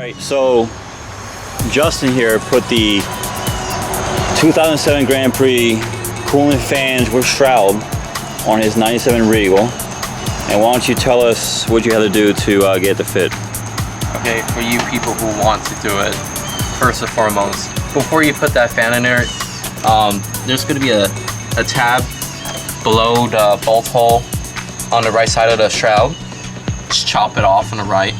Alright, so Justin here put the 2007 Grand Prix cooling fans with shroud on his 97 Regal. And why don't you tell us what you had to do to get the fit? Okay, for you people who want to do it, first and foremost, before you put that fan in there, there's going to be a tab below the bolt hole on the right side of the shroud. Just chop it off on the right.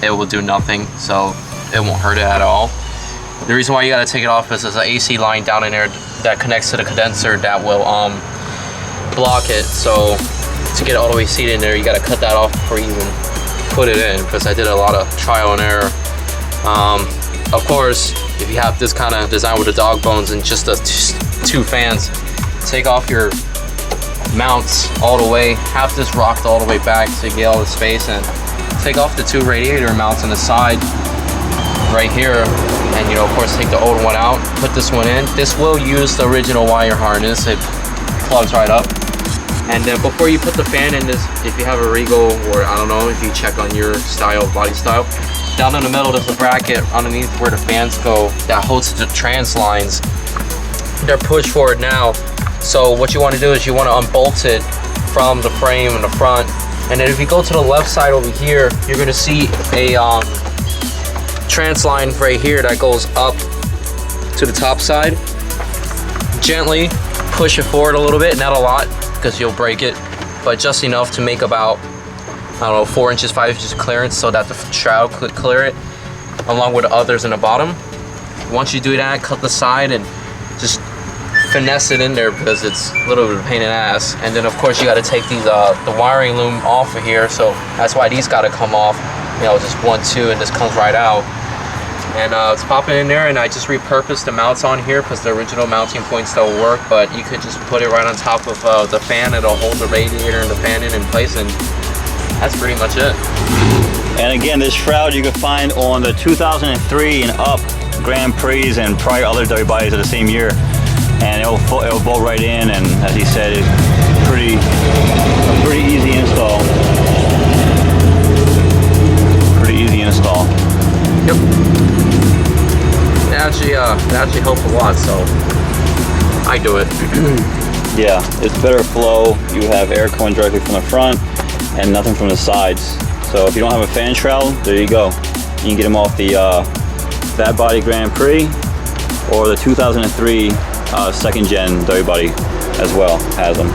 It will do nothing, so it won't hurt it at all. The reason why you got to take it off is there's an AC line down in there that connects to the condenser that will block it. So to get it all the way seated in there, you got to cut that off before you even put it in, because I did a lot of trial and error. Of course, if you have this kind of design with the dog bones and just the two fans, take off your mounts all the way, have this rocked all the way back so you get all the space, and take off the two radiator mounts on the side right here, and of course take the old one out, put this one in. This will use the original wire harness, it plugs right up. And then before you put the fan in this, if you have a Regal, or I don't know, if you check on your style, body style, down in the middle there's a bracket underneath where the fans go that holds the trans lines. They're pushed forward now, so what you want to do is you want to unbolt it from the frame in the front. And then if you go to the left side over here, you're going to see a trans line right here that goes up to the top side. Gently push it forward a little bit, not a lot because you'll break it, but just enough to make about, I don't know, 4 inches, 5 inches clearance so that the shroud could clear it along with the others in the bottom. Once you do that, cut the side and just finesse it in there because it's a little bit of a pain in the ass. And then of course you got to take these the wiring loom off of here, so that's why these got to come off, just 1, 2, and this comes right out. And it's popping in there, and I just repurposed the mounts on here because the original mounting points don't work, but you could just put it right on top of the fan. It'll hold the radiator and the fan in place, and that's pretty much it. And again, this shroud you can find on the 2003 and up Grand Prix and probably other W-bodies of the same year. And it'll bolt right in, and as he said, it's a pretty easy install. Pretty easy install. Yep. It actually helped a lot, so I do it. Yeah, it's better flow. You have air coming directly from the front and nothing from the sides. So if you don't have a fan shroud, there you go. You can get them off the W-Body Grand Prix or the 2003 second gen W-Body as well has them.